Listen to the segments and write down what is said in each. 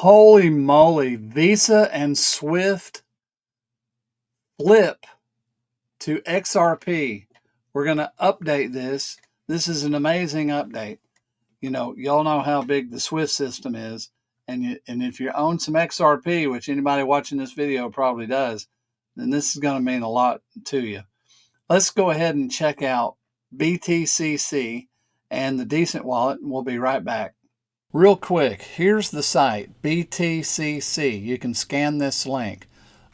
Holy moly, Visa and Swift flip to XRP. We're going to update this. This is an amazing update. You know, y'all know how big the Swift system is. And if you own some XRP, which anybody watching this video probably does, then this is going to mean a lot to you. Let's go ahead and check out BTCC and the Decent Wallet, and we'll be right back. Real quick, here's the site, BTCC. You can scan this link.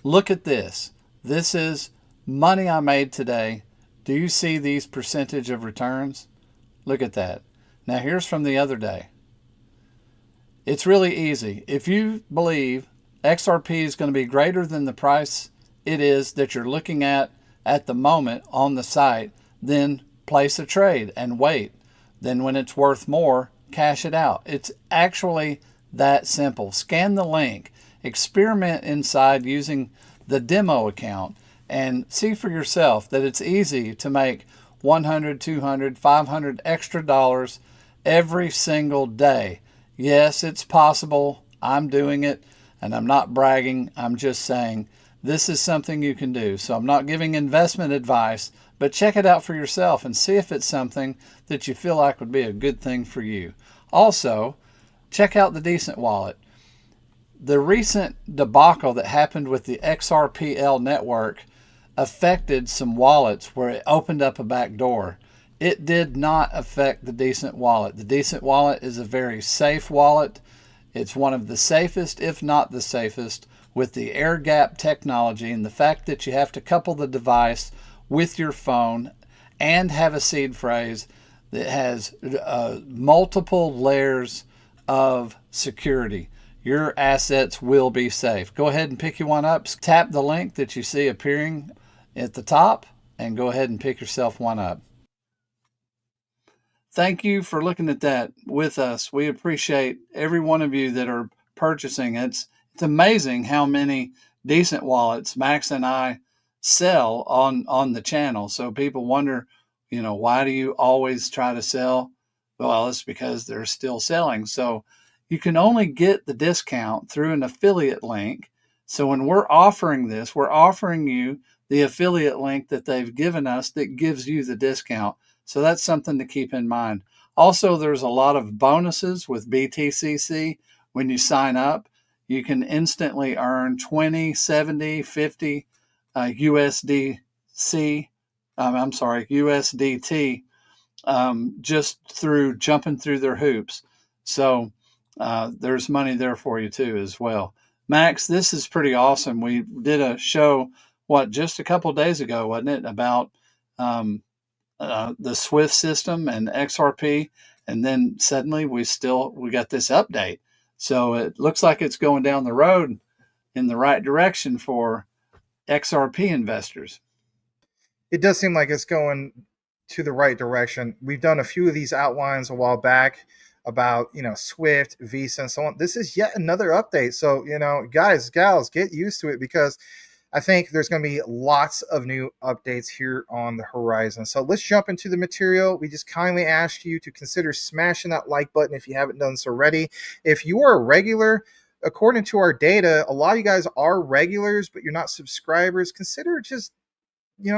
Look at this. This is money I made today. Do you see these percentage of returns? Look at that. Now here's from the other day. It's really easy. If you believe XRP is going to be greater than the price it is that you're looking at the moment on the site, then place a trade and wait. Then when it's worth more, cash it out. It's actually that simple. Scan the link, experiment inside using the demo account, and see for yourself that it's easy to make 100, 200, 500 extra dollars every single day. Yes, it's possible. I'm doing it, and I'm not bragging. I'm just saying this is something you can do. So I'm not giving investment advice, but check it out for yourself and see if it's something that you feel like would be a good thing for you. Also, check out the Decent Wallet. The recent debacle that happened with the XRPL network affected some wallets where it opened up a back door. It did not affect the Decent Wallet. The Decent Wallet is a very safe wallet. It's one of the safest, if not the safest, with the air gap technology and the fact that you have to couple the device with your phone and have a seed phrase that has multiple layers of security. Your assets will be safe. Go ahead and pick you one up. Tap the link that you see appearing at the top and go ahead and pick yourself one up. Thank you for looking at that with us. We appreciate every one of you that are purchasing. It's amazing how many Decent Wallets Max and I sell on the channel. So people wonder, you know, why do you always try to sell? Well, it's because they're still selling. So you can only get the discount through an affiliate link. So when we're offering this, we're offering you the affiliate link that they've given us that gives you the discount. So that's something to keep in mind. Also, there's a lot of bonuses with BTCC. When you sign up, you can instantly earn 20, 70, 50 USDT, just through jumping through their hoops. So there's money there for you too as well. Max, this is pretty awesome. We did a show, just a couple of days ago, wasn't it, about the Swift system and XRP, and then suddenly we got this update. So it looks like it's going down the road in the right direction for XRP investors. It does seem like it's going to the right direction. We've done a few of these outlines a while back about, Swift, Visa, and so on. This is yet another update. So, guys, gals, get used to it, because I think there's going to be lots of new updates here on the horizon. So let's jump into the material. We just kindly ask you to consider smashing that like button if you haven't done so already. If you are a regular, according to our data, a lot of you guys are regulars, but you're not subscribers. Consider just,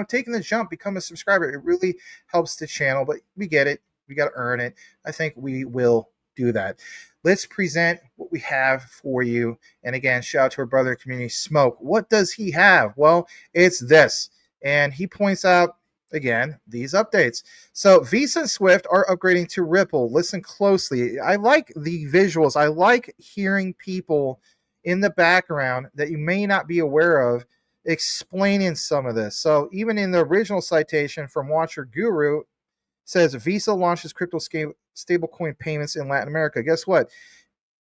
taking the jump, become a subscriber. It really helps the channel, but we get it. We got to earn it. I think we will do that. Let's present what we have for you. And again, shout out to our brother community, Smoke. What does he have? Well, it's this. And he points out, again, these updates. So Visa and Swift are upgrading to Ripple. Listen closely. I like the visuals. I like hearing people in the background that you may not be aware of explaining some of this. So even in the original citation from Watcher Guru, says Visa launches crypto stablecoin payments in Latin America. Guess what?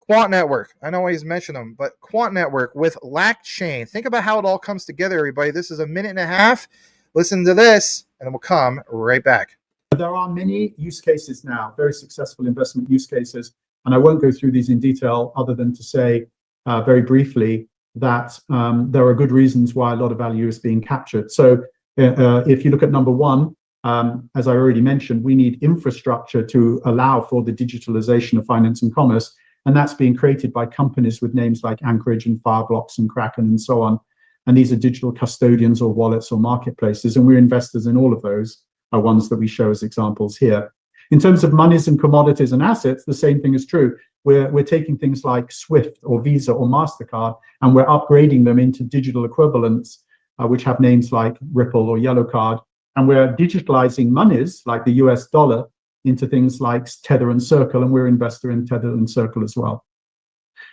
Quant Network. I know I just mentioned them, but Quant Network with LackChain. Think about how it all comes together, everybody. This is a minute and a half. Listen to this, and then we'll come right back. There are many use cases now, very successful investment use cases, and I won't go through these in detail other than to say very briefly that there are good reasons why a lot of value is being captured. So if you look at number one, as I already mentioned, we need infrastructure to allow for the digitalization of finance and commerce. And that's being created by companies with names like Anchorage and Fireblocks and Kraken and so on. And these are digital custodians or wallets or marketplaces. And we're investors in all of those, are ones that we show as examples here. In terms of monies and commodities and assets, the same thing is true. We're taking things like Swift or Visa or MasterCard, and we're upgrading them into digital equivalents, which have names like Ripple or Yellow Card. And we're digitalizing monies like the US dollar into things like Tether and Circle, and we're an investor in Tether and Circle as well.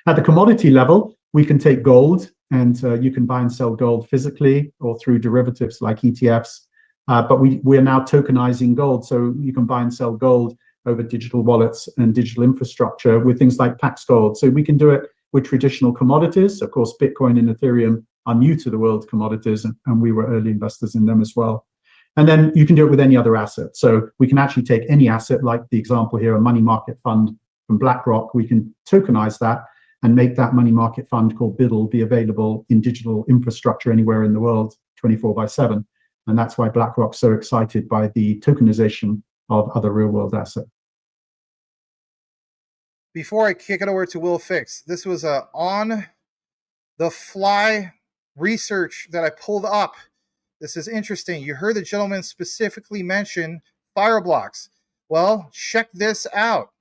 At the commodity level, we can take gold, and you can buy and sell gold physically or through derivatives like ETFs. But we are now tokenizing gold, so you can buy and sell gold over digital wallets and digital infrastructure with things like Pax Gold. So we can do it with traditional commodities. Of course, Bitcoin and Ethereum are new to the world commodities, and we were early investors in them as well. And then you can do it with any other asset. So we can actually take any asset, like the example here, a money market fund from BlackRock. We can tokenize that and make that money market fund called BIDL be available in digital infrastructure anywhere in the world, 24/7. And that's why BlackRock's so excited by the tokenization of other real-world assets. Before I kick it over to Will Fix, this was a on-the-fly research that I pulled up. This is interesting. You heard the gentleman specifically mention Fireblocks. Well, check this out.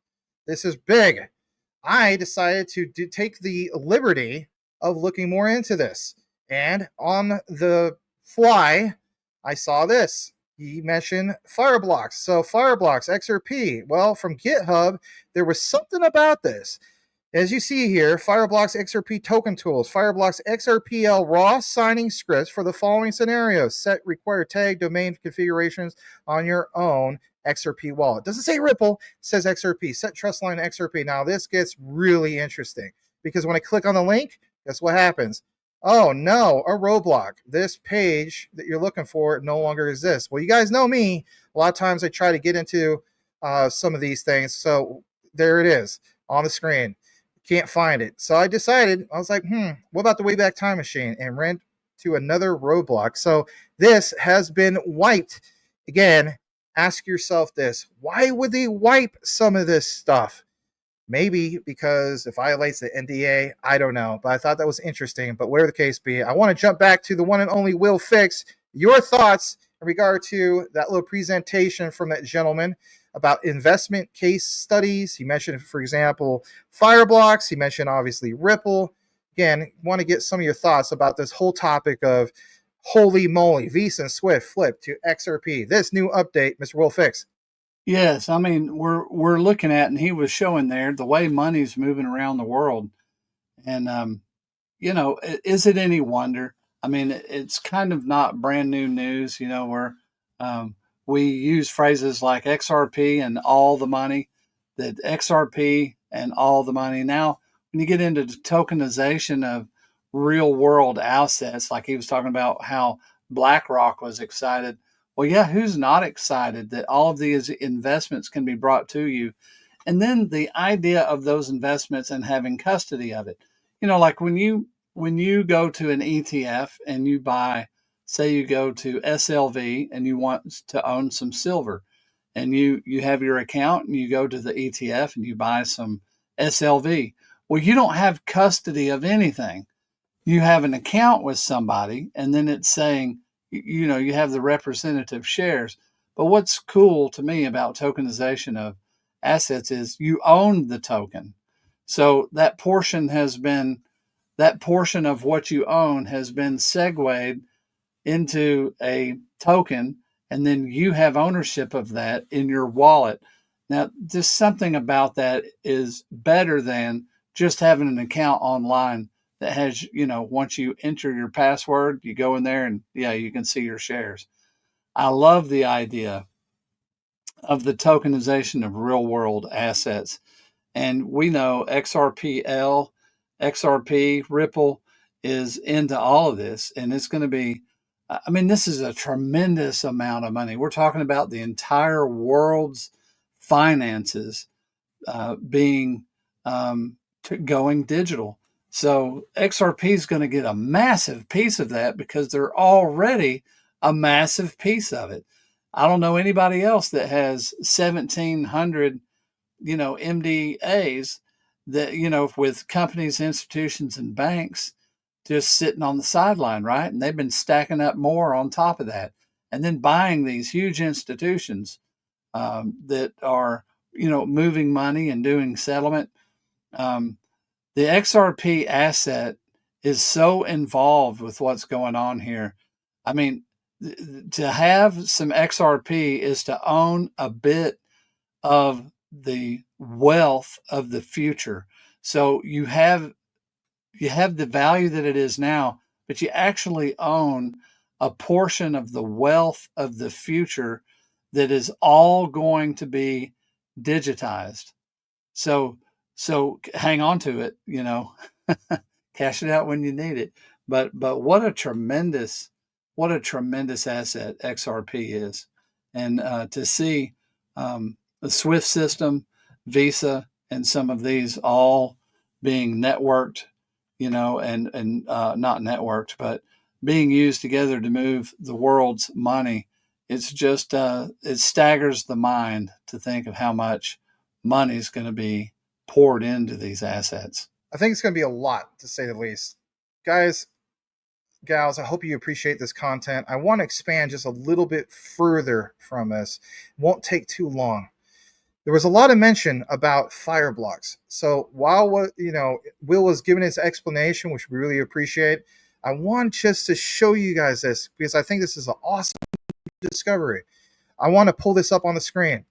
This is big. I decided to take the liberty of looking more into this. And on the fly, I saw this. He mentioned Fireblocks. So Fireblocks, XRP. Well, from GitHub, there was something about this. As you see here, Fireblocks XRP token tools, Fireblocks XRPL raw signing scripts for the following scenarios. Set required tag domain configurations on your own XRP wallet. Doesn't say Ripple, it says XRP. Set trust line XRP. Now this gets really interesting because when I click on the link, guess what happens? Oh no, a roadblock. This page that you're looking for no longer exists. Well, you guys know me. A lot of times I try to get into some of these things. So there it is on the screen. Can't find it. So I decided, I was like, what about the Wayback Time Machine? And ran to another roadblock. So this has been wiped. Again, ask yourself this. Why would they wipe some of this stuff? Maybe because it violates the NDA. I don't know. But I thought that was interesting. But whatever the case be, I want to jump back to the one and only Will Fix. Your thoughts in regard to that little presentation from that gentleman about investment case studies. He mentioned, for example, Fireblocks. He mentioned, obviously, Ripple. Again, want to get some of your thoughts about this whole topic of Holy Moley, Visa and Swift flip to XRP. This new update, Mr. Will Fix. Yes, I mean we're looking at, and he was showing there the way money's moving around the world, and is it any wonder? I mean, it's kind of not brand new news. Where we use phrases like XRP and all the money, that XRP and all the money. Now, when you get into the tokenization of real world assets, like he was talking about how BlackRock was excited. Well, yeah, who's not excited that all of these investments can be brought to you? And then the idea of those investments and having custody of it. Like when you go to an ETF and you buy, say you go to SLV and you want to own some silver, and you have your account and you go to the ETF and you buy some SLV. Well, you don't have custody of anything. You have an account with somebody, and then it's saying, you have the representative shares. But what's cool to me about tokenization of assets is you own the token. So that portion of what you own has been segued into a token, and then you have ownership of that in your wallet. Now, just something about that is better than just having an account online that has, once you enter your password, you go in there and you can see your shares. I love the idea of the tokenization of real world assets. And we know XRPL, XRP, Ripple is into all of this. And it's going to be, this is a tremendous amount of money. We're talking about the entire world's finances being going digital. So XRP is going to get a massive piece of that because they're already a massive piece of it. I don't know anybody else that has 1,700, MDAs that, you know, with companies, institutions, and banks just sitting on the sideline, right? And they've been stacking up more on top of that, and then buying these huge institutions that are, you know, moving money and doing settlement. Um, the XRP asset is so involved with what's going on here. I mean, to have some XRP is to own a bit of the wealth of the future. So you have the value that it is now, but you actually own a portion of the wealth of the future that is all going to be digitized. So hang on to it, you know, cash it out when you need it. But what a tremendous asset XRP is, and to see the Swift system, Visa, and some of these all being networked, you know, and not networked, but being used together to move the world's money. It's just it staggers the mind to think of how much money is going to be poured into these assets. I think it's going to be a lot, to say the least. Guys, gals, I hope you appreciate this content. I want to expand just a little bit further from this. It won't take too long. There was a lot of mention about Fireblocks. So while Will was giving his explanation, which we really appreciate, I want just to show you guys this because I think this is an awesome discovery. I want to pull this up on the screen.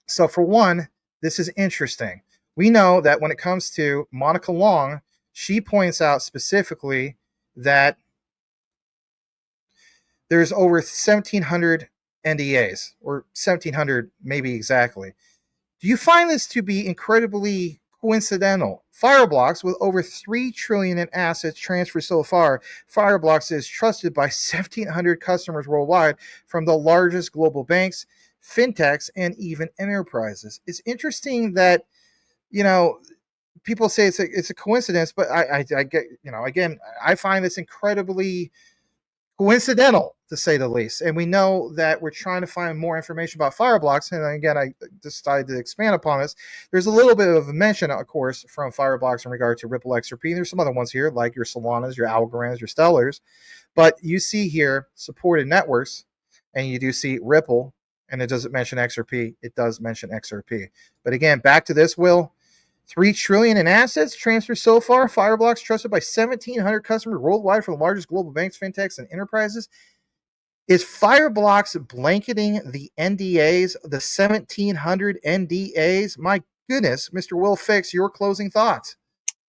So for one, this is interesting. We know that when it comes to Monica Long, she points out specifically that there's over 1,700 NDAs, or 1,700 maybe exactly. Do you find this to be incredibly coincidental? Fireblocks, with over $3 trillion in assets transferred so far, Fireblocks is trusted by 1,700 customers worldwide from the largest global banks, fintechs, and even enterprises. It's interesting that, people say it's a coincidence, but I get, again, I find this incredibly coincidental, to say the least. And we know that we're trying to find more information about Fireblocks. And again, I decided to expand upon this. There's a little bit of a mention, of course, from Fireblocks in regard to Ripple XRP. And there's some other ones here, like your Solanas, your Algorands, your Stellars. But you see here supported networks, and you do see Ripple, and it doesn't mention XRP. It does mention XRP. But again, back to this, Will. $3 trillion in assets transferred so far. Fireblocks trusted by 1,700 customers worldwide from the largest global banks, fintechs, and enterprises. Is Fireblocks blanketing the NDAs, the 1,700 NDAs? My goodness, Mr. Will Fix, your closing thoughts.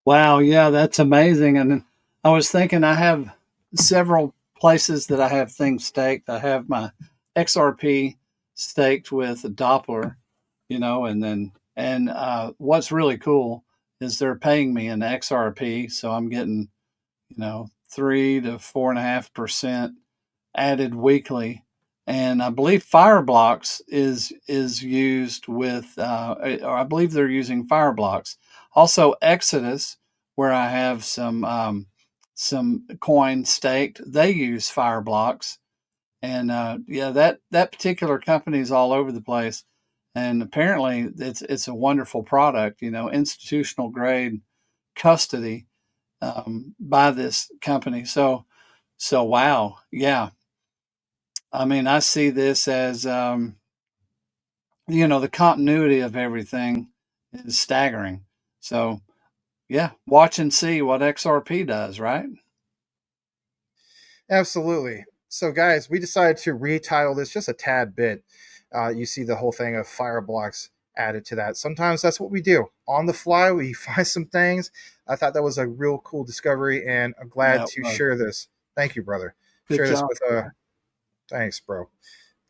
Wow, yeah, that's amazing. And I was thinking, I have several places that I have things staked. I have my XRP staked with Doppler, you know, and what's really cool is they're paying me in XRP, so I'm getting, 3 to 4.5% added weekly. And I believe Fireblocks is used with, or I believe they're using Fireblocks. Also, Exodus, where I have some coin staked, they use Fireblocks. And yeah, that particular company is all over the place. And apparently, it's a wonderful product. Institutional grade custody by this company. So wow, yeah. I mean, I see this as, the continuity of everything is staggering. So, yeah, watch and see what XRP does, right? Absolutely. So, guys, we decided to retitle this just a tad bit. You see the whole thing of Fireblocks added to that. Sometimes that's what we do. On the fly, we find some things. I thought that was a real cool discovery, and I'm glad to share this. Thank you, brother. Good Share this job. with thanks, bro.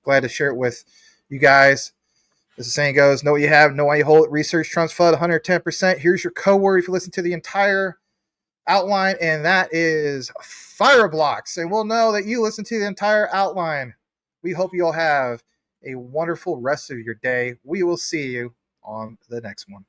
Glad to share it with you guys. As the saying goes, know what you have, know why you hold it. Research trumps FUD 110%. Here's your code word if you listen to the entire outline, and that is Fireblocks. And we'll know that you listen to the entire outline. We hope you all have a wonderful rest of your day. We will see you on the next one.